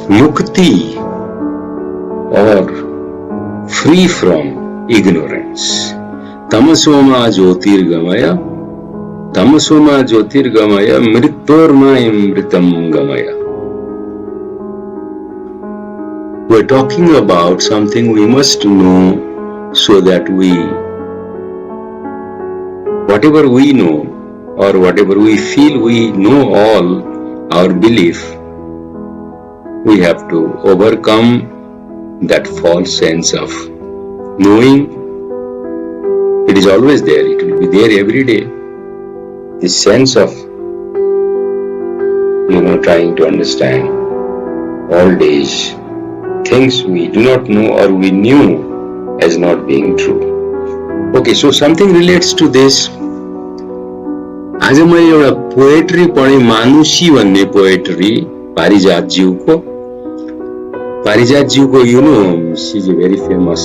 mukti or free from ignorance. Tamasoma jyotirgamaya, tamasoma jyotirgamaya, mrittormayamritam gamaya. We're talking about something we must know so that whatever we know or whatever we feel we know all, our belief, we have to overcome that false sense of knowing. It is always there, it will be there every day. This sense of, trying to understand all days things we do not know or we knew as not being true. Okay, so something relates to this. आज मैले एउटा poetry पढेँ, मानुषी भन्ने poetry पारिजातज्यूको she is a very famous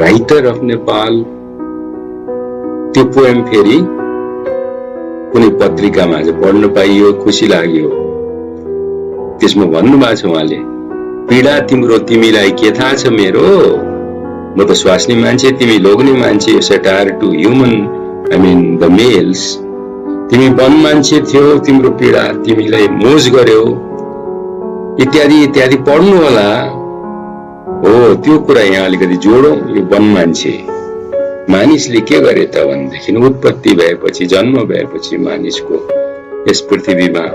writer of Nepal. त्यो poem फेरि कुनै पत्रिकामा आज पढ्न पाइयो, खुसी लाग्यो. त्यसमा भन्नुभएको छ उहाँले, पीडा तिम्रो तिमीलाई के थाहा छ मेरो, म त स्वास्नी मान्छे तिमी लोग्ने मान्छे. सेटायर टु ह्युमन, आई मिन द मेल्स. तिमी वन मान्छे थियौ, तिम्रो पीडा तिमीलाई मोज गर्यो, इत्यादि इत्यादि पढ्नु होला. हो, त्यो कुरा यहाँ अलिकति जोडौं. यो वन मान्छे मानिसले के गरे त भनेदेखि उत्पत्ति भएपछि, जन्म भएपछि, मानिसको यस पृथ्वीमा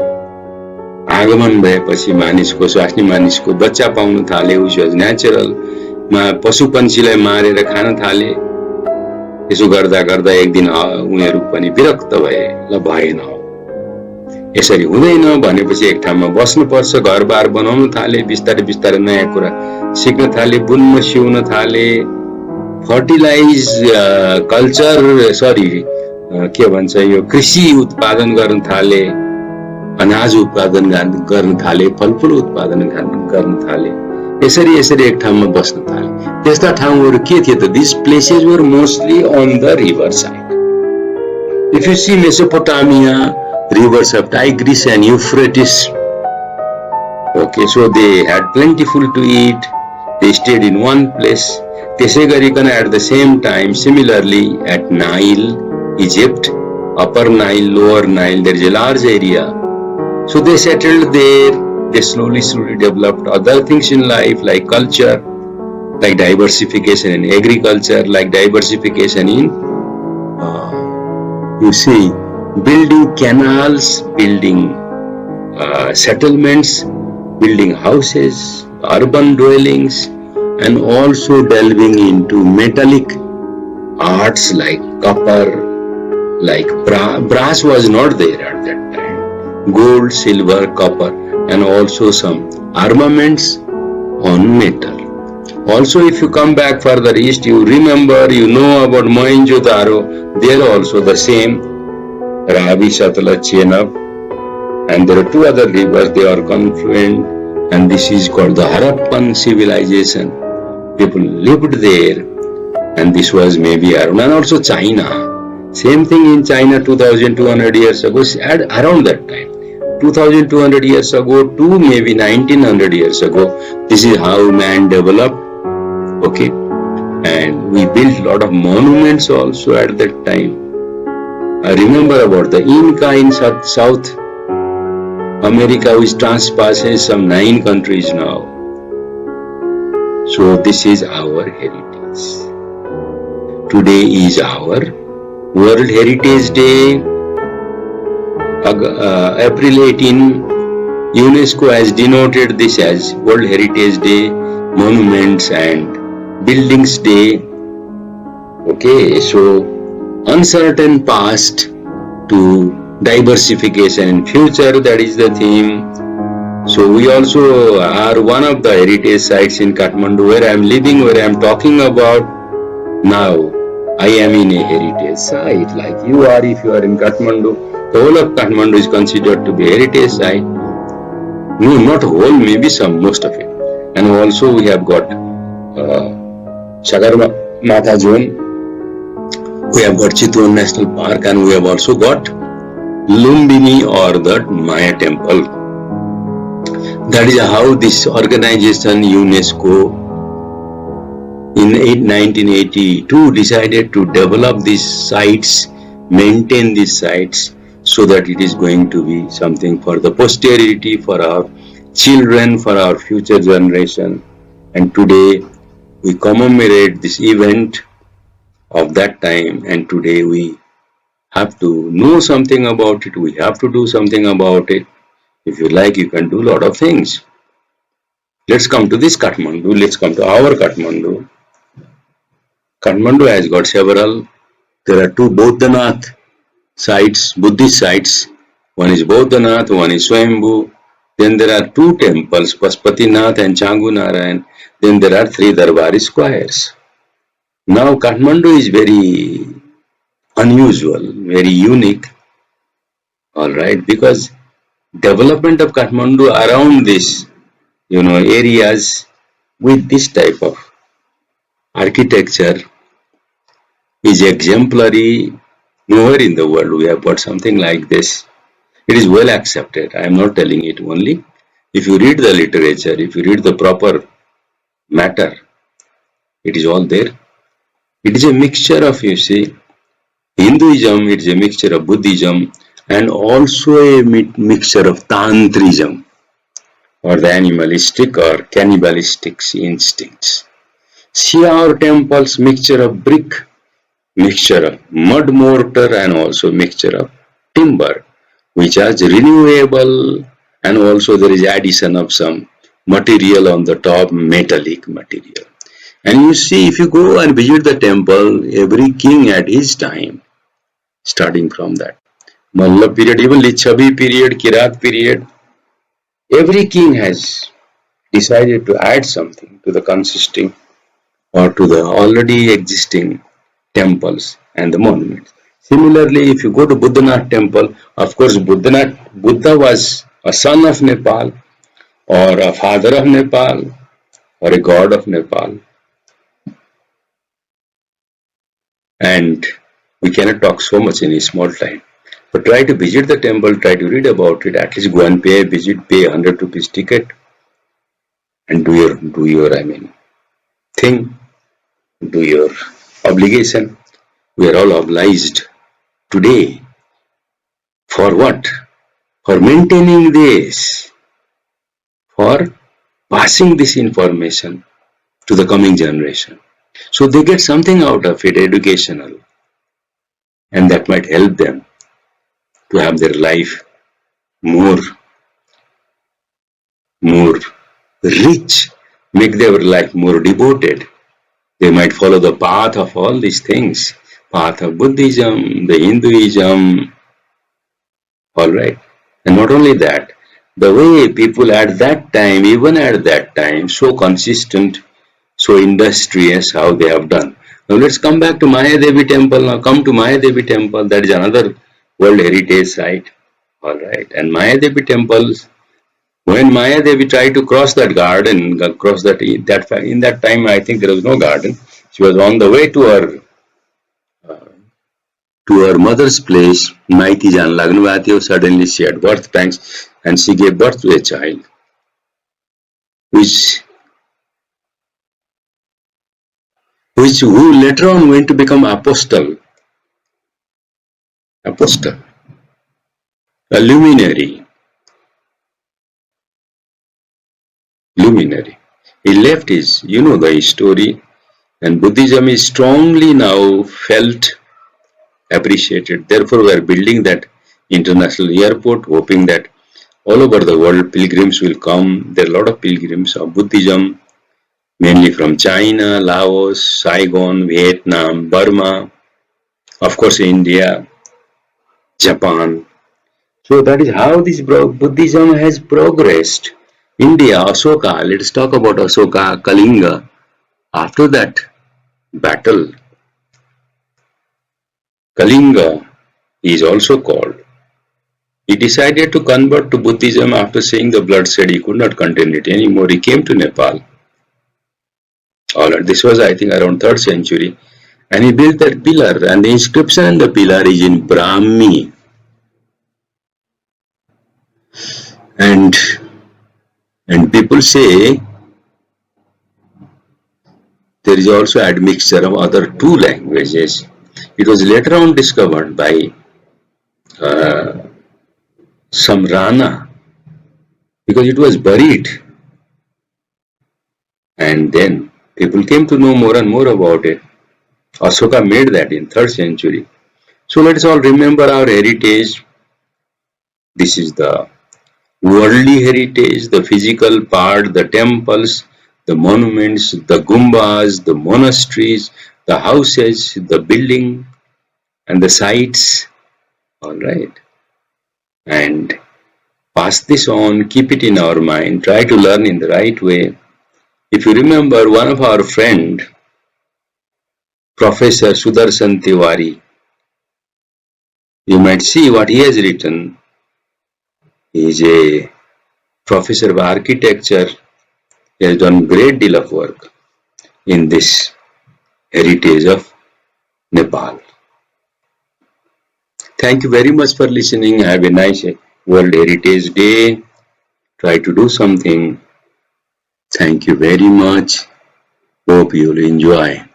आगमन भएपछि, मानिसको स्वास्नी मानिसको बच्चा पाउन थाले. उस नेचुरल पशु पन्छीलाई मारेर खान थाले. यसो गर्दा गर्दा एक दिन उनीहरू पनि विरक्त भए, ल भएन, यसरी हुँदैन भनेपछि एक ठाउँमा बस्नु पर्छ, घरबार बनाउन थाले. बिस्तारै बिस्तारै नयाँ कुरा सिक्न थाले, बुन्न सिउन थाले. फर्टिलाइज कल्चर के भन्छ यो कृषि उत्पादन गर्न थाले, अनाज उत्पादन गर्न थाले, फलफुल उत्पादन गर्न थाले. यसरी यसरी एक ठाउँमा बस्न थाले. त्यस्ता ठाउँहरू के थिए त? This places were mostly on the river side. If you see Mesopotamia, rivers of Tigris and Euphrates. Okay, so they had plentiful to eat. They stayed in one place. त्यसै गरिकन at the same time, similarly at Nile, Egypt, Upper Nile, Lower Nile, there is a large area. So they settled there. They slowly developed other things in life, like culture, like diversification in agriculture, like diversification in, building canals, building settlements, building houses, urban dwellings, and also delving into metallic arts like copper, like brass was not there at that time. Gold, silver, copper, and also some armaments on metal. Also, if you come back further east, you know about Mohenjo-daro. There also the same. Ravi, Satluj, Chenab, and there are two other rivers. They are confluent, and this is called the Harappan civilization. People lived there, and this was maybe around. And also China, same thing in China 2200 years ago, around that time, 2200 years ago to maybe 1900 years ago. This is how man developed. Okay, and we built a lot of monuments also at that time. I remember about the Inca in South America, which transpasses some 9 countries now. So this is our heritage. Today is our World Heritage Day. April 18, UNESCO has denoted this as World Heritage Day, Monuments and Buildings Day. Okay, so uncertain past to diversification in future, that is the theme. So we also are one of the heritage sites in Kathmandu where I am living, where I am talking about now. I am in a heritage site like you are if you are in Kathmandu. The whole of Kathmandu is considered to be a heritage site. No, not whole, maybe some, most of it. And also we have got Sagarmatha zone. We have got Chitwan National Park, and we have also got Lumbini or the Maya temple. That is how this organization UNESCO in 1982 decided to develop these sites, maintain these sites, so that it is going to be something for the posterity, for our children, for our future generation. And today we commemorate this event of that time, and today we have to know something about it. We have to do something about it. If you like, you can do a lot of things. Let's come to this Kathmandu. Let's come to our Kathmandu. Kathmandu has got several. There are two Bodhanath sites, Buddhist sites. One is Bodhanath, one is Swayambhu. Then there are two temples, Pashupatinath and Changunarayan. Then there are three Darbari squares. Now Kathmandu is very unusual, very unique. Alright, because development of Kathmandu around this, areas with this type of architecture is exemplary. Nowhere in the world we have got something like this. It is well accepted. I am not telling it only. If you read the literature, if you read the proper matter, it is all there. It is a mixture of, Hinduism, it is a mixture of Buddhism, and also a mixture of Tantrism, or the animalistic or cannibalistic instincts. See our temples, mixture of brick, mixture of mud mortar, and also mixture of timber, which is renewable, and also there is addition of some material on the top, metallic material. And you see, if you go and visit the temple, every king at his time, starting from that Malla period, even Lichavi period, Kirat period, every king has decided to add something to the consisting or to the already existing temples and the monuments. Similarly, if you go to Buddhanath temple, of course, Buddha was a son of Nepal, or a father of Nepal, or a god of Nepal. And we cannot talk so much in a small time. But try to visit the temple, try to read about it, at least go and pay a visit, pay 100 rupees ticket, and do your thing, do your obligation. We are all obliged today. For what? For maintaining this, for passing this information to the coming generation. So they get something out of it, educational, and that might help them to have their life more rich, make their life more devoted. They might follow the path of all these things, path of Buddhism, the Hinduism, alright. And not only that, the way people at that time, even at that time, so consistent, so industrious, how they have done. Now let's come back to Maya Devi temple. Now come to Maya Devi temple, that is another World Heritage Site. Alright, and Maya Devi temples, when Maya Devi tried to cross that garden, in that time I think there was no garden. She was on the way to her mother's place. Maiti Jan Lagnavati, suddenly she had birth pangs and she gave birth to a child, who later on went to become apostle, a luminary. He left his, the story, and Buddhism is strongly now felt, appreciated. Therefore, we are building that international airport, hoping that all over the world pilgrims will come. There are a lot of pilgrims of Buddhism, mainly from China, Laos, Saigon, Vietnam, Burma, of course India, Japan. So that is how this Buddhism has progressed. India, Ashoka, let us talk about Ashoka, Kalinga. After that battle, Kalinga is also called. He decided to convert to Buddhism after seeing the bloodshed. He could not contain it anymore. He came to Nepal. Alright, this was I think around 3rd century. And he built that pillar, and the inscription on the pillar is in Brahmi. And And people say there is also admixture of other two languages. It was later on discovered by some Rana because it was buried, and then people came to know more and more about it. Ashoka made that in 3rd century. So let's all remember our heritage. This is the worldly heritage, the physical part, the temples, the monuments, the gumbas, the monasteries, the houses, the building, and the sites. All right. And pass this on, keep it in our mind, try to learn in the right way. If you remember, one of our friend, Professor Sudarshan Tiwari, you might see what he has written. He is a professor of architecture. He has done great deal of work in this heritage of Nepal. Thank you very much for listening. Have a nice World Heritage Day. Try to do something. Thank you very much. Hope you'll enjoy.